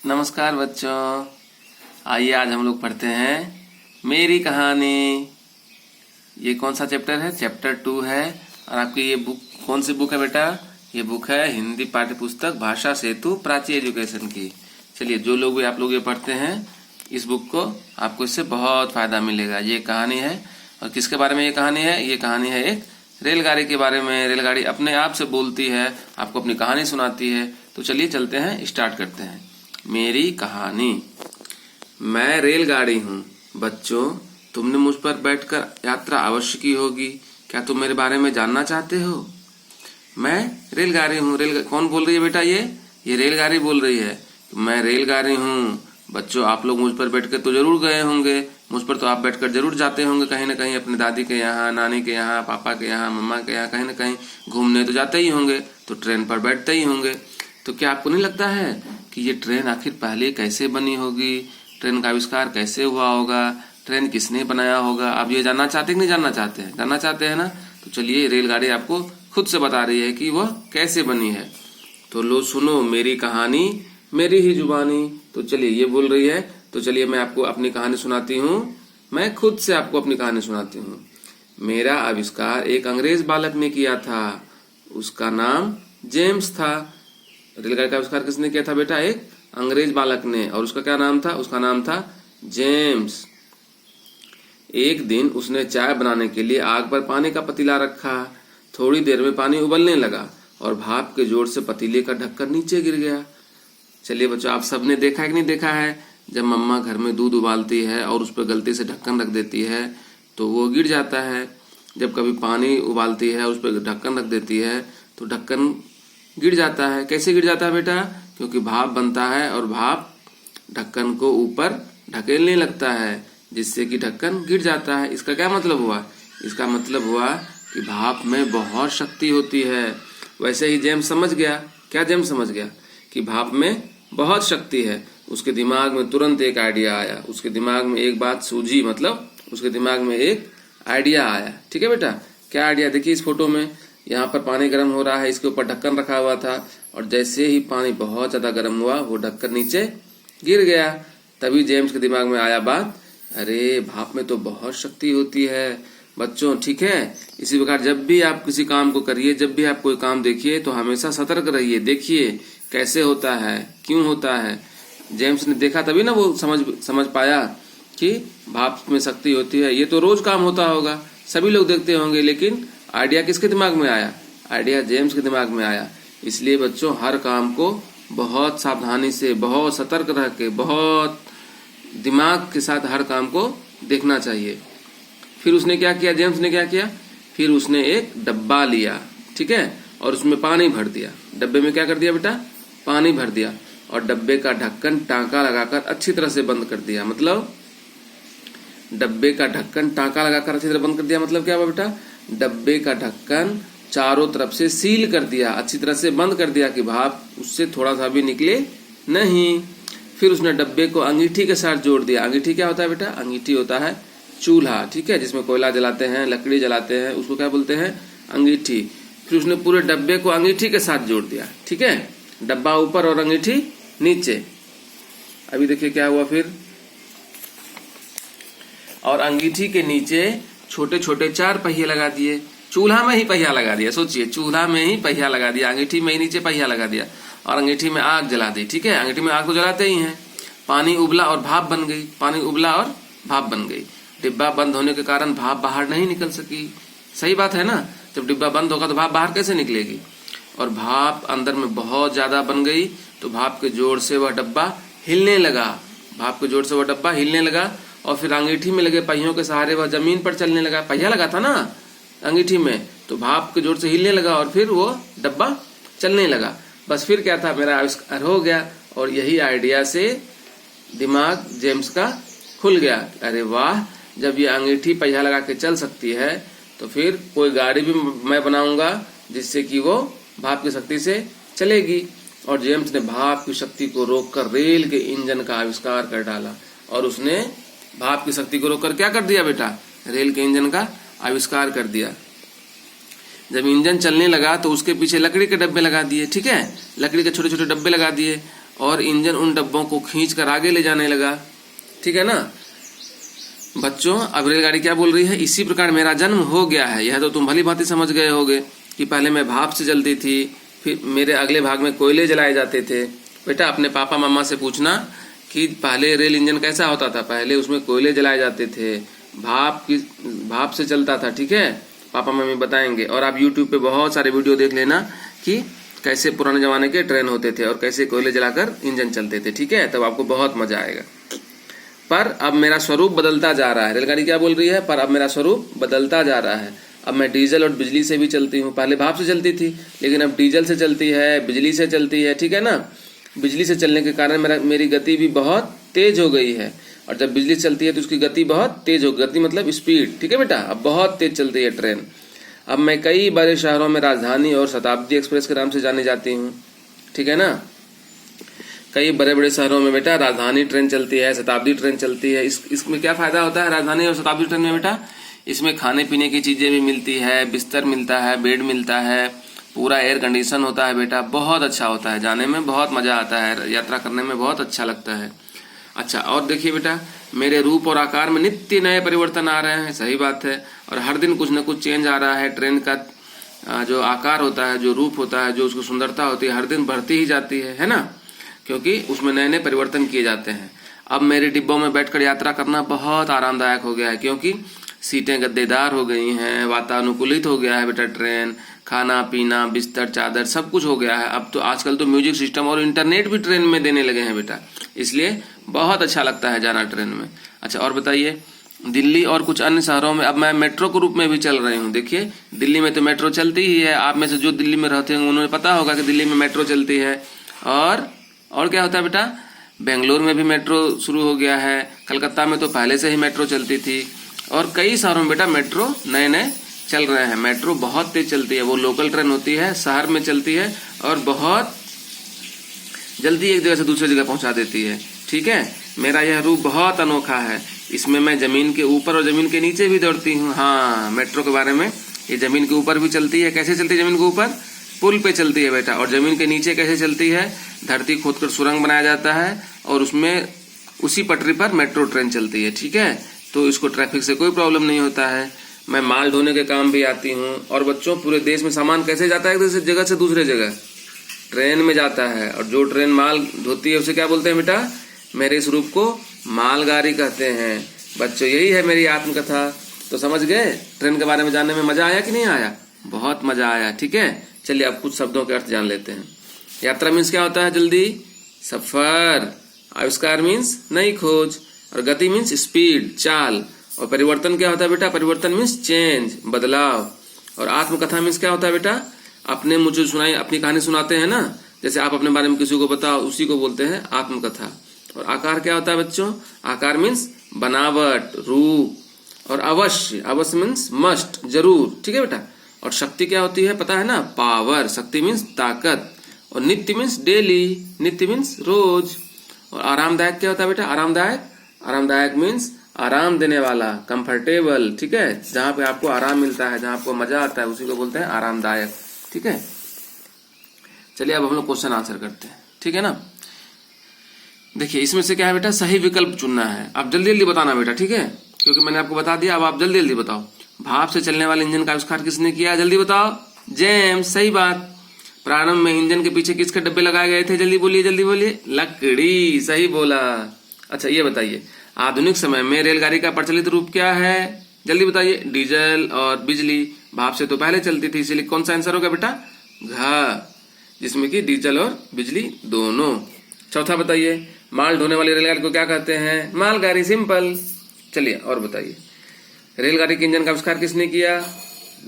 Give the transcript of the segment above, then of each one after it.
नमस्कार बच्चों, आइए आज हम लोग पढ़ते हैं मेरी कहानी। ये कौन सा चैप्टर है? चैप्टर 2 है। और आपकी ये बुक कौन सी बुक है बेटा? ये बुक है हिंदी पाठ्य पुस्तक भाषा सेतु प्राची एजुकेशन की। चलिए, जो लोग भी आप लोग ये पढ़ते हैं इस बुक को, आपको इससे बहुत फायदा मिलेगा। ये कहानी है, और किसके बारे में ये कहानी है? ये कहानी है एक रेलगाड़ी के बारे में। रेलगाड़ी अपने आप से बोलती है, आपको अपनी कहानी सुनाती है। तो चलिए चलते हैं, स्टार्ट करते हैं। मेरी कहानी। मैं रेलगाड़ी हूँ बच्चों, तुमने मुझ पर बैठकर यात्रा अवश्य की होगी। क्या तुम मेरे बारे में जानना चाहते हो? मैं रेलगाड़ी हूँ। कौन बोल रही है बेटा? ये रेलगाड़ी बोल रही है। मैं रेलगाड़ी हूँ बच्चों, आप लोग मुझ पर बैठकर तो जरूर गए होंगे। मुझ पर तो आप बैठकर जरूर जाते होंगे कहीं ना कहीं, अपने दादी के यहाँ, नानी के यहाँ, पापा के यहाँ, मम्मा के यहाँ, कहीं ना कहीं घूमने तो जाते ही होंगे, तो ट्रेन पर बैठते ही होंगे। तो क्या आपको नहीं लगता है कि ये ट्रेन आखिर पहले कैसे बनी होगी? ट्रेन का आविष्कार कैसे हुआ होगा? ट्रेन किसने बनाया होगा? आप ये जानना चाहते कि नहीं जानना चाहते हैं? जानना चाहते हैं ना? तो चलिए, रेलगाड़ी आपको खुद से बता रही है कि वह कैसे बनी है। तो लो सुनो मेरी कहानी, मेरी ही जुबानी। तो चलिए, ये बोल रही है। तो चलिए मैं आपको अपनी कहानी सुनाती हूँ। मैं खुद से आपको अपनी कहानी सुनाती हूँ। मेरा आविष्कार एक अंग्रेज बालक ने किया था। उसका नाम जेम्स था। रेलगाड़ी का आविष्कार किसने किया था बेटा? एक अंग्रेज बालक ने। और उसका क्या नाम था? उसका नाम था जेम्स। एक दिन उसने चाय बनाने के लिए आग पर पानी का पतीला रखा। थोड़ी देर में पानी उबलने लगा और भाप के जोर से पतीले का ढक्कन नीचे गिर गया। चलिए बच्चों, आप सबने देखा है कि नहीं देखा है? जब मम्मा घर में दूध उबालती है और उस पर गलती से ढक्कन रख देती है तो वो गिर जाता है। जब कभी पानी उबालती है, उस पर ढक्कन रख देती है तो ढक्कन गिर जाता है। कैसे गिर जाता है बेटा? क्योंकि भाप बनता है और भाप ढक्कन को ऊपर ढकेलने लगता है, जिससे कि ढक्कन गिर जाता है। इसका क्या मतलब हुआ? इसका मतलब हुआ कि भाप में बहुत शक्ति होती है। वैसे ही जेम्स समझ गया। क्या जेम्स समझ गया? कि भाप में बहुत शक्ति है। उसके दिमाग में तुरंत एक आइडिया आया। उसके दिमाग में एक बात सूझी, मतलब उसके दिमाग में एक आइडिया आया। ठीक है बेटा? क्या आइडिया? देखिए इस फोटो में, यहाँ पर पानी गर्म हो रहा है, इसके ऊपर ढक्कन रखा हुआ था, और जैसे ही पानी बहुत ज्यादा गर्म हुआ वो ढक्कन नीचे गिर गया। तभी जेम्स के दिमाग में आया बात, अरे भाप में तो बहुत शक्ति होती है बच्चों। ठीक है, इसी प्रकार जब भी आप किसी काम को करिए, जब भी आप कोई काम देखिए तो हमेशा सतर्क रहिए। देखिए कैसे होता है, क्यों होता है। जेम्स ने देखा तभी ना वो समझ पाया कि भाप में शक्ति होती है। ये तो रोज काम होता होगा, सभी लोग देखते होंगे, लेकिन आइडिया किसके दिमाग में आया? आइडिया जेम्स के दिमाग में आया। इसलिए बच्चों, हर काम को बहुत सावधानी से, बहुत सतर्क रह के, बहुत दिमाग के साथ हर काम को देखना चाहिए। फिर उसने क्या किया? जेम्स ने क्या किया? फिर उसने एक डब्बा लिया, ठीक है, और उसमें पानी भर दिया। डब्बे में क्या कर दिया बेटा? पानी भर दिया, और डब्बे का ढक्कन टाँका लगाकर अच्छी तरह से बंद कर दिया। मतलब डब्बे का ढक्कन टाँका लगाकर अच्छी तरह बंद कर दिया। मतलब क्या हुआ बेटा? डब्बे का ढक्कन चारों तरफ से सील कर दिया, अच्छी तरह से बंद कर दिया कि भाप उससे थोड़ा सा भी निकले नहीं। फिर उसने डब्बे को अंगीठी के साथ जोड़ दिया। अंगीठी क्या होता है बेटा? अंगीठी होता है चूल्हा, ठीक है, जिसमें कोयला जलाते हैं, लकड़ी जलाते हैं, उसको क्या बोलते हैं? अंगीठी। फिर उसने पूरे डब्बे को अंगीठी के साथ जोड़ दिया, ठीक है, डब्बा ऊपर और अंगीठी नीचे। अभी देखिए क्या हुआ फिर। और अंगीठी के नीचे छोटे छोटे 4 पहिए लगा दिए। चूल्हा में ही पहिया लगा दिया। सोचिए, चूल्हा में ही पहिया लगा दिया, अंगीठी में ही नीचे पहिया लगा दिया, और अंगीठी में आग जला दी। ठीक है, अंगीठी में आग तो जलाते ही हैं। पानी उबला और भाप बन गई। पानी उबला और भाप बन गई। डिब्बा बंद होने के कारण भाप बाहर नहीं निकल सकी। सही बात है ना? जब डिब्बा बंद होगा तो भाप बाहर कैसे निकलेगी? और भाप अंदर में बहुत ज्यादा बन गई, तो भाप के जोर से वह डब्बा हिलने लगा। भाप के जोर से वह डब्बा हिलने लगा, और फिर अंगीठी में लगे पहियों के सहारे वह जमीन पर चलने लगा। पहिया लगा था ना अंगीठी में, तो भाप के जोर से हिलने लगा, और फिर वो डब्बा चलने लगा। बस फिर क्या था? मेरा आविष्कार हो गया। और यही आइडिया से दिमाग जेम्स का खुल गया। अरे वाह, जब ये अंगीठी पहिया लगा के चल सकती है, तो फिर कोई गाड़ी भी मैं बनाऊंगा जिससे कि वो भाप की शक्ति से चलेगी। और जेम्स ने भाप की शक्ति को रोककर रेल के इंजन का आविष्कार कर डाला। और उसने भाप की शक्ति को रोककर क्या कर दिया बेटा? रेल के इंजन का आविष्कार कर दिया। जब इंजन चलने लगा तो उसके पीछे लकड़ी के डब्बे लगा दिए, ठीक है, लकड़ी के छोटे छोटे डब्बे लगा दिए, और इंजन उन डब्बों को खींचकर आगे ले जाने लगा। ठीक है ना बच्चों, अब रेलगाड़ी क्या बोल रही है, इसी प्रकार मेरा जन्म हो गया है। यह तो तुम भली भांति समझ गए होगे कि पहले मैं भाप से जलती थी, फिर मेरे अगले भाग में कोयले जलाए जाते थे। बेटा अपने पापा मम्मा से पूछना कि पहले रेल इंजन कैसा होता था। पहले उसमें कोयले जलाए जाते थे, भाप से चलता था। ठीक है, पापा मम्मी बताएंगे। और आप YouTube पे बहुत सारे वीडियो देख लेना कि कैसे पुराने जमाने के ट्रेन होते थे और कैसे कोयले जलाकर इंजन चलते थे। ठीक है, तब आपको बहुत मजा आएगा। पर अब मेरा स्वरूप बदलता जा रहा है। रेलगाड़ी क्या बोल रही है, पर अब मेरा स्वरूप बदलता जा रहा है। अब मैं डीजल और बिजली से भी चलती हूँ। पहले भाप से चलती थी, लेकिन अब डीजल से चलती है, बिजली से चलती है। ठीक है ना, बिजली से चलने के कारण मेरी गति भी बहुत तेज हो गई है। और जब बिजली चलती है तो उसकी गति बहुत तेज हो, गति मतलब स्पीड। ठीक है बेटा, अब बहुत तेज चलती है ट्रेन। अब मैं कई बड़े शहरों में राजधानी और शताब्दी एक्सप्रेस के नाम से जानी जाती हूँ। ठीक है ना, कई बड़े बड़े शहरों में बेटा राजधानी ट्रेन चलती है, शताब्दी ट्रेन चलती है। इसमें क्या फायदा होता है राजधानी और शताब्दी ट्रेन में बेटा, इसमें खाने पीने की चीजें भी मिलती है, बिस्तर मिलता है, बेड मिलता है, पूरा एयर कंडीशन होता है बेटा, बहुत अच्छा होता है, जाने में बहुत मजा आता है, यात्रा करने में बहुत अच्छा लगता है। अच्छा, और देखिए बेटा, मेरे रूप और आकार में नित्य नए परिवर्तन आ रहे हैं। सही बात है, और हर दिन कुछ न कुछ चेंज आ रहा है। ट्रेन का जो आकार होता है, जो रूप होता है, जो उसकी सुंदरता होती है, हर दिन बढ़ती ही जाती है ना, क्योंकि उसमें नए नए परिवर्तन किए जाते हैं। अब मेरे डिब्बों में बैठकर यात्रा करना बहुत आरामदायक हो गया है, क्योंकि सीटें गद्देदार हो गई हैं, वातानुकूलित हो गया है बेटा ट्रेन, खाना पीना बिस्तर चादर सब कुछ हो गया है। अब तो आजकल तो म्यूजिक सिस्टम और इंटरनेट भी ट्रेन में देने लगे हैं बेटा, इसलिए बहुत अच्छा लगता है जाना ट्रेन में। अच्छा, और बताइए, दिल्ली और कुछ अन्य शहरों में अब मैं मेट्रो के रूप में भी चल रही हूँ। देखिए, दिल्ली में तो मेट्रो चलती ही है। आप में से जो दिल्ली में रहते हैं उन्हें पता होगा कि दिल्ली में मेट्रो चलती है। और क्या होता है बेटा, बेंगलोर में भी मेट्रो शुरू हो गया है। कलकत्ता में तो पहले से ही मेट्रो चलती थी, और कई शहरों में बेटा मेट्रो नए नए चल रहे हैं। मेट्रो बहुत तेज चलती है, वो लोकल ट्रेन होती है, शहर में चलती है और बहुत जल्दी एक जगह से दूसरी जगह पहुंचा देती है। ठीक है, मेरा यह रूप बहुत अनोखा है। इसमें मैं जमीन के ऊपर और जमीन के नीचे भी दौड़ती हूँ। हाँ, मेट्रो के बारे में, ये जमीन के ऊपर भी चलती है। कैसे चलती है जमीन के ऊपर, पुल पे चलती है बेटा। और जमीन के नीचे कैसे चलती है, धरती खोदकर सुरंग बनाया जाता है और उसमें उसी पटरी पर मेट्रो ट्रेन चलती है। ठीक है, तो इसको ट्रैफिक से कोई प्रॉब्लम नहीं होता है। मैं माल ढोने के काम भी आती हूँ। और बच्चों, पूरे देश में सामान कैसे जाता है एक जगह से दूसरे जगह, ट्रेन में जाता है। और जो ट्रेन माल ढोती है उसे क्या बोलते हैं बेटा, मेरे इस रूप को मालगाड़ी कहते हैं। बच्चों, यही है मेरी आत्मकथा। तो समझ गए, ट्रेन के बारे में जानने में मजा आया कि नहीं आया, बहुत मजा आया। ठीक है, चलिए अब कुछ शब्दों के अर्थ जान लेते हैं। यात्रा मीन्स क्या होता है, जल्दी, सफर। आविष्कार मीन्स नई खोज, और गति मीन्स स्पीड, चाल। और परिवर्तन क्या होता है बेटा, परिवर्तन मीन्स चेंज, बदलाव। और आत्मकथा मीन्स क्या होता है बेटा, अपने मुझे सुनाई, अपनी कहानी सुनाते हैं ना, जैसे आप अपने बारे में किसी को बताओ, उसी को बोलते हैं आत्मकथा। और आकार क्या होता है बच्चों, आकार मीन्स बनावट, रूप। और अवश्य, अवश्य मीन्स मस्ट, जरूर। ठीक है बेटा। और शक्ति क्या होती है पता है ना, पावर, शक्ति मीन्स ताकत। और नित्य मीन्स डेली, नित्य मीन्स रोज। और आरामदायक क्या होता है बेटा, आरामदायक, आरामदायक मीन्स आराम देने वाला, कंफर्टेबल। ठीक है, जहां पे आपको आराम मिलता है, जहां आपको मजा आता है, उसी को बोलते हैं आरामदायक। ठीक है, चलिए अब हम लोग क्वेश्चन आंसर करते हैं। ठीक है ना, देखिए इसमें से क्या है बेटा, सही विकल्प चुनना है। आप जल्दी जल्दी बताना बेटा, ठीक है, क्योंकि मैंने आपको बता दिया। अब आप जल्दी जल्दी बताओ, भाप से चलने वाले इंजन का आविष्कार किसने किया, जल्दी बताओ। जेम्स, सही बात। प्रारंभ में इंजन के पीछे किसके डब्बे लगाए गए थे, जल्दी बोलिए, जल्दी बोलिए। लकड़ी, सही बोला। अच्छा, ये बताइए, आधुनिक समय में रेलगाड़ी का प्रचलित रूप क्या है, जल्दी बताइए। डीजल और बिजली। भाप से तो पहले चलती थी, इसलिए कौन सा आंसर होगा बेटा, घ, जिसमें कि डीजल और बिजली दोनों। चौथा बताइए, माल ढोने वाली रेलगाड़ी को क्या कहते हैं, मालगाड़ी, सिंपल। चलिए और बताइए, रेलगाड़ी के इंजन का आविष्कार किसने किया,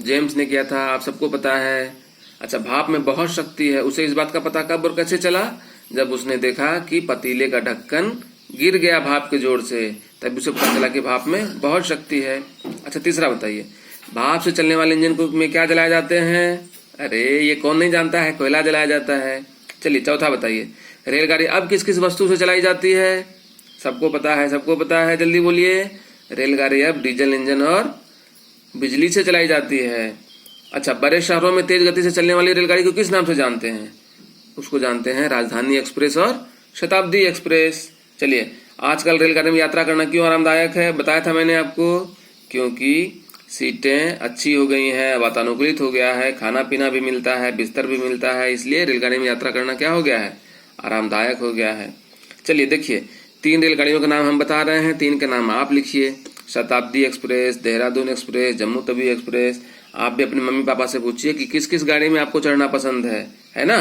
जेम्स ने किया था, आप सबको पता है। अच्छा, भाप में बहुत शक्ति है, उसे इस बात का पता कब और कैसे चला, जब उसने देखा कि पतीले का ढक्कन गिर गया भाप के जोर से, तब उसे पता चला कि भाप में बहुत शक्ति है। अच्छा, तीसरा बताइए, भाप से चलने वाले इंजन को में क्या जलाए जाते हैं, अरे ये कौन नहीं जानता है, कोयला जलाया जाता है। चलिए चौथा बताइए, रेलगाड़ी अब किस किस वस्तु से चलाई जाती है, सबको पता है, सबको पता है, जल्दी बोलिए। रेलगाड़ी अब डीजल इंजन और बिजली से चलाई जाती है। अच्छा, बड़े शहरों में तेज गति से चलने वाली रेलगाड़ी को किस नाम से जानते हैं, उसको जानते हैं राजधानी एक्सप्रेस और शताब्दी एक्सप्रेस। चलिए, आजकल रेलगाड़ी में यात्रा करना क्यों आरामदायक है, बताया था मैंने आपको, क्योंकि सीटें अच्छी हो गई हैं, वातानुकूलित हो गया है, खाना पीना भी मिलता है, बिस्तर भी मिलता है, इसलिए रेलगाड़ी में यात्रा करना क्या हो गया है, आरामदायक हो गया है। चलिए देखिए, 3 रेलगाड़ियों का नाम हम बता रहे हैं, 3 के नाम आप लिखिए। शताब्दी express, Dehradun express, Jammu Tawi express. आप भी अपने मम्मी पापा से पूछिए कि किस किस गाड़ी में आपको चढ़ना पसंद है ना।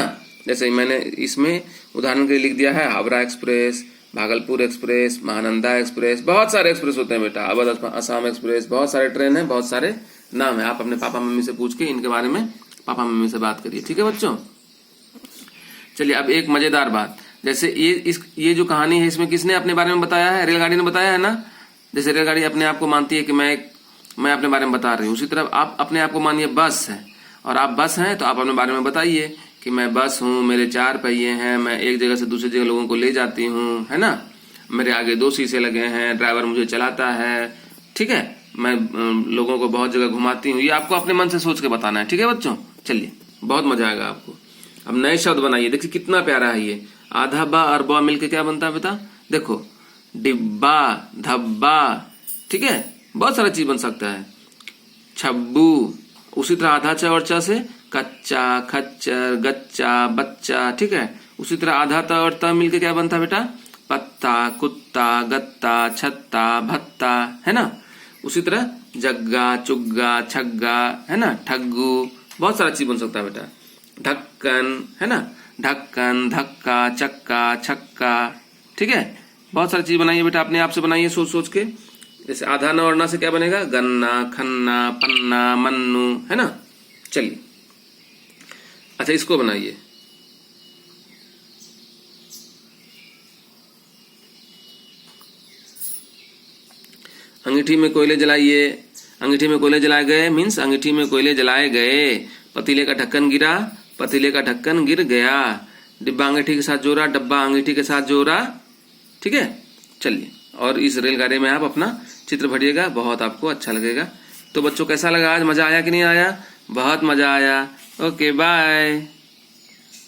जैसे मैंने इसमें उदाहरण के लिए लिख दिया है Howrah express, Bhagalpur express, Mahananda express, बहुत सारे एक्सप्रेस होते हैं बेटा, अवध असम एक्सप्रेस, बहुत सारे ट्रेन हैं, बहुत सारे नाम है। आप अपने पापा मम्मी से पूछ के इनके बारे में पापा मम्मी से बात करिए, ठीक है बच्चों। चलिए, अब एक मजेदार बात, जैसे ये जो कहानी है इसमें किसने अपने बारे में बताया है, रेलगाड़ी ने बताया है ना। जैसे रेलगाड़ी अपने आप को मानती है कि मैं अपने बारे में बता रही हूँ, उसी तरह आप अपने आप को मानिए बस है, और आप बस हैं तो आप अपने बारे में बताइए कि मैं बस हूँ, मेरे 4 पहिए हैं, मैं एक जगह से दूसरी जगह लोगों को ले जाती हूँ, है ना, मेरे आगे 2 शीशे लगे हैं, ड्राइवर मुझे चलाता है, ठीक है, मैं लोगों को बहुत जगह घुमाती हूँ। ये आपको अपने मन से सोच के बताना है, ठीक है बच्चों। चलिए, बहुत मजा आएगा आपको। अब नए शब्द बनाइए, देखिए कितना प्यारा है ये। आधा बा और बा मिलके क्या बनता है बेटा, देखो, डिब्बा, धब्बा, ठीक है, बहुत सारा चीज बन सकता है। छब्बू, उसी तरह आधा च और च से कच्चा, खच्चर, गच्चा, बच्चा, ठीक है। उसी तरह आधा त और त मिलके क्या बनता है बेटा, पत्ता, कुत्ता, गत्ता, छत्ता, भत्ता, है ना। उसी तरह जग्गा, चुग्गा, छग्गा, है ना, ठग्गू, बहुत सारा चीज बन सकता है बेटा। ढक्कन, है ना, ढक्कन, धक्का, चक्का, छक्का, ठीक है। बहुत सारी चीज बनाइए बेटा, अपने आप से बनाइए सोच सोच के। जैसे आधा न और ना से क्या बनेगा, गन्ना, खन्ना, पन्ना, मन्नू, है ना। चलिए, अच्छा इसको बनाइए। अंगीठी में कोयले जलाइए। अंगीठी में कोयले जलाए गए मीन्स अंगीठी में कोयले जलाए गए। पतीले का ढक्कन गिरा, पतीले का ढक्कन गिर गया। डिब्बा अंगीठी के साथ जोड़ा, डब्बा अंगीठी के साथ जोड़ा, ठीक है। चलिए, और इस रेलगाड़ी में आप अपना चित्र भरिएगा, बहुत आपको अच्छा लगेगा। तो बच्चों कैसा लगा आज, मजा आया कि नहीं आया, बहुत मजा आया। Okay bye.